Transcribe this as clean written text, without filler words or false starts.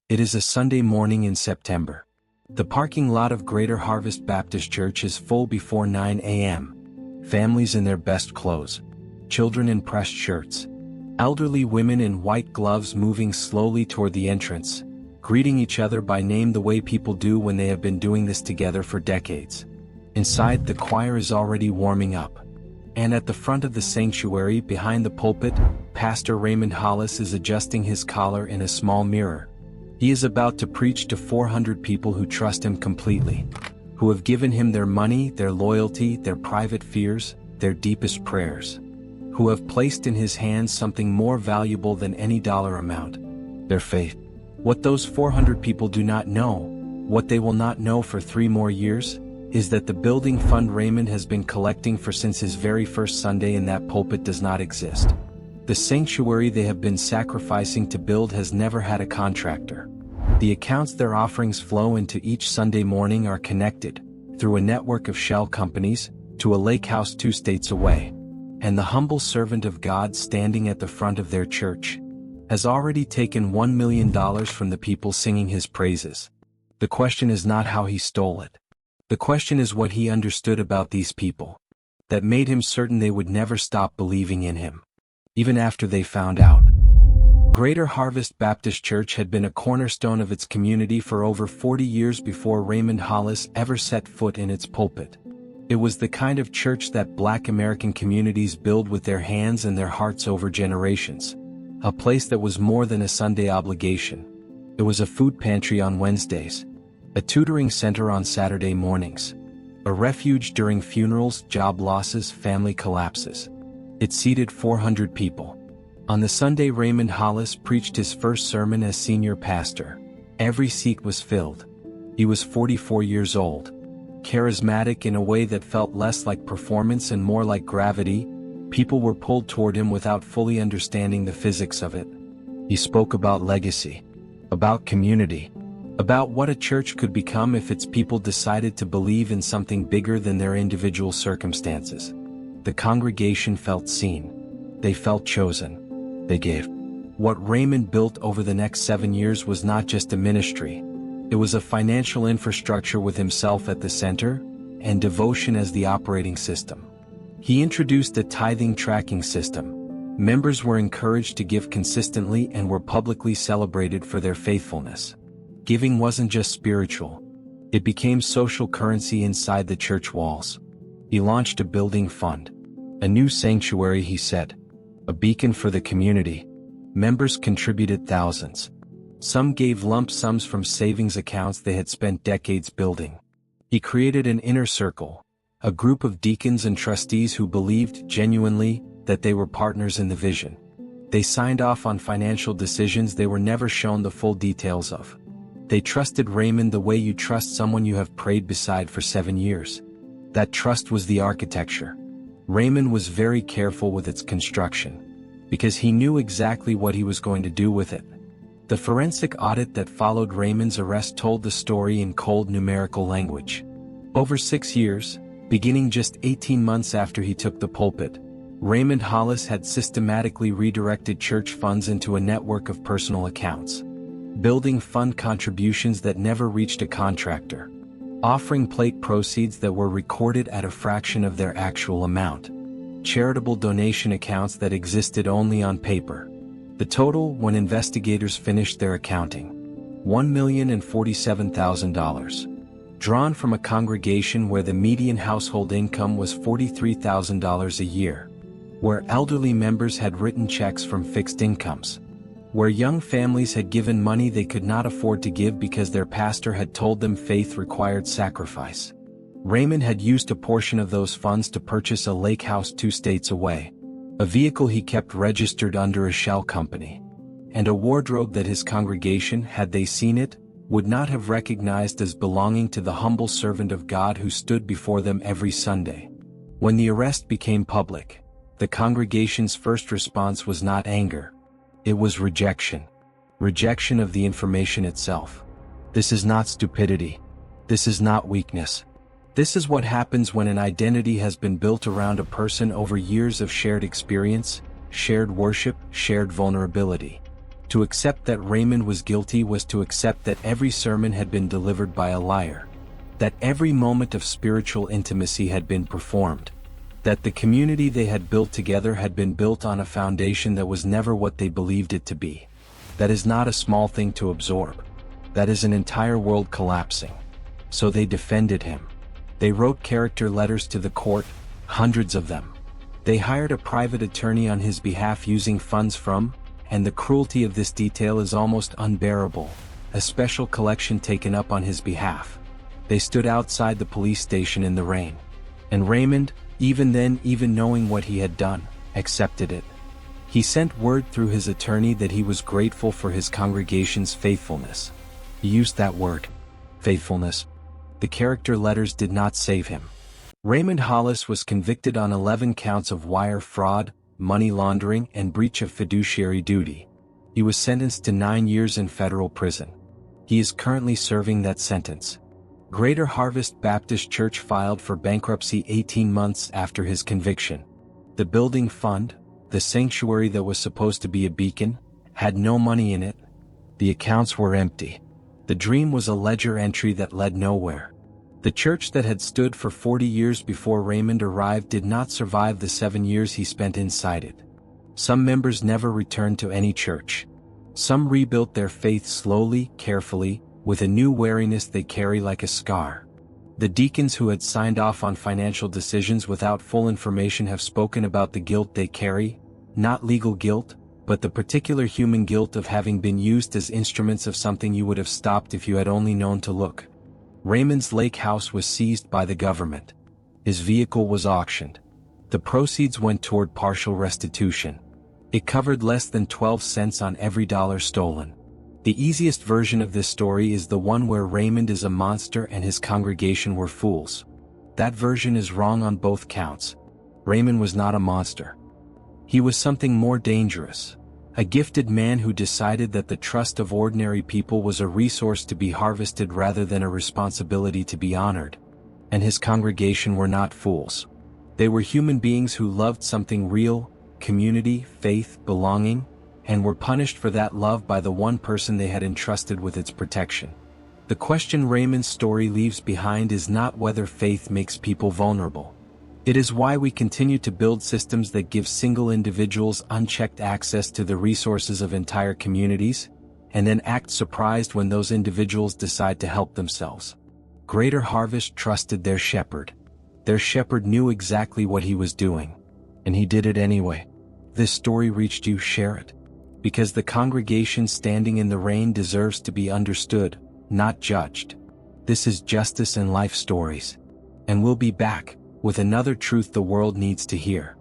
It is a Sunday morning in September. The parking lot of Greater Harvest Baptist Church is full before 9 a.m. Families in their best clothes. Children in pressed shirts. Elderly women in white gloves moving slowly toward the entrance, greeting each other by name the way people do when they have been doing this together for decades. Inside, the choir is already warming up. And at the front of the sanctuary, behind the pulpit, Pastor Raymond Hollis is adjusting his collar in a small mirror. He is about to preach to 400 people who trust him completely, who have given him their money, their loyalty, their private fears, their deepest prayers, who have placed in his hands something more valuable than any dollar amount: their faith. What those 400 people do not know, what they will not know for 3 more years, is that the building fund Raymond has been collecting for since his very first Sunday in that pulpit does not exist. The sanctuary they have been sacrificing to build has never had a contractor. The accounts their offerings flow into each Sunday morning are connected, through a network of shell companies, to a lake house 2 states away. And the humble servant of God standing at the front of their church has already taken $1 million from the people singing his praises. The question is not how he stole it. The question is what he understood about these people that made him certain they would never stop believing in him, even after they found out. Greater Harvest Baptist Church had been a cornerstone of its community for over 40 years before Raymond Hollis ever set foot in its pulpit. It was the kind of church that Black American communities build with their hands and their hearts over generations. A place that was more than a Sunday obligation. It was a food pantry on Wednesdays, a tutoring center on Saturday mornings, a refuge during funerals, job losses, family collapses. It seated 400 people. On the Sunday Raymond Hollis preached his first sermon as senior pastor, every seat was filled. He was 44 years old, charismatic in a way that felt less like performance and more like gravity. People were pulled toward him without fully understanding the physics of it. He spoke about legacy, about community, about what a church could become if its people decided to believe in something bigger than their individual circumstances. The congregation felt seen. They felt chosen. They gave. What Raymond built over the next 7 years was not just a ministry. It was a financial infrastructure with himself at the center, and devotion as the operating system. He introduced a tithing tracking system. Members were encouraged to give consistently and were publicly celebrated for their faithfulness. Giving wasn't just spiritual. It became social currency inside the church walls. He launched a building fund. A new sanctuary, he said. A beacon for the community. Members contributed thousands. Some gave lump sums from savings accounts they had spent decades building. He created an inner circle, a group of deacons and trustees who believed genuinely that they were partners in the vision. They signed off on financial decisions they were never shown the full details of. They trusted Raymond the way you trust someone you have prayed beside for 7 years. That trust was the architecture. Raymond was very careful with its construction, because he knew exactly what he was going to do with it. The forensic audit that followed Raymond's arrest told the story in cold numerical language. Over 6 years, beginning just 18 months after he took the pulpit, Raymond Hollis had systematically redirected church funds into a network of personal accounts, building fund contributions that never reached a contractor, offering plate proceeds that were recorded at a fraction of their actual amount, charitable donation accounts that existed only on paper. The total, when investigators finished their accounting, $1,047,000, drawn from a congregation where the median household income was $43,000 a year, where elderly members had written checks from fixed incomes, where young families had given money they could not afford to give because their pastor had told them faith required sacrifice. Raymond had used a portion of those funds to purchase a lake house 2 states away, a vehicle he kept registered under a shell company, and a wardrobe that his congregation, had they seen it, would not have recognized as belonging to the humble servant of God who stood before them every Sunday. When the arrest became public, the congregation's first response was not anger. It was rejection. Rejection of the information itself. This is not stupidity. This is not weakness. This is what happens when an identity has been built around a person over years of shared experience, shared worship, shared vulnerability. To accept that Raymond was guilty was to accept that every sermon had been delivered by a liar. That every moment of spiritual intimacy had been performed. That the community they had built together had been built on a foundation that was never what they believed it to be. That is not a small thing to absorb. That is an entire world collapsing. So they defended him. They wrote character letters to the court, hundreds of them. They hired a private attorney on his behalf using funds from, and the cruelty of this detail is almost unbearable, a special collection taken up on his behalf. They stood outside the police station in the rain. And Raymond, even then, even knowing what he had done, accepted it. He sent word through his attorney that he was grateful for his congregation's faithfulness. He used that word, faithfulness. The character letters did not save him. Raymond Hollis was convicted on 11 counts of wire fraud, money laundering, and breach of fiduciary duty. He was sentenced to 9 years in federal prison. He is currently serving that sentence. Greater Harvest Baptist Church filed for bankruptcy 18 months after his conviction. The building fund, the sanctuary that was supposed to be a beacon, had no money in it. The accounts were empty. The dream was a ledger entry that led nowhere. The church that had stood for 40 years before Raymond arrived did not survive the 7 years he spent inside it. Some members never returned to any church. Some rebuilt their faith slowly, carefully, with a new wariness they carry like a scar. The deacons who had signed off on financial decisions without full information have spoken about the guilt they carry, not legal guilt, but the particular human guilt of having been used as instruments of something you would have stopped if you had only known to look. Raymond's lake house was seized by the government. His vehicle was auctioned. The proceeds went toward partial restitution. It covered less than 12 cents on every dollar stolen. The easiest version of this story is the one where Raymond is a monster and his congregation were fools. That version is wrong on both counts. Raymond was not a monster. He was something more dangerous. A gifted man who decided that the trust of ordinary people was a resource to be harvested rather than a responsibility to be honored. And his congregation were not fools. They were human beings who loved something real, community, faith, belonging, and were punished for that love by the one person they had entrusted with its protection. The question Raymond's story leaves behind is not whether faith makes people vulnerable. It is why we continue to build systems that give single individuals unchecked access to the resources of entire communities, and then act surprised when those individuals decide to help themselves. Greater Harvest trusted their shepherd. Their shepherd knew exactly what he was doing, and he did it anyway. This story reached you, share it. Because the congregation standing in the rain deserves to be understood, not judged. This is Justice and Life Stories. And we'll be back with another truth the world needs to hear.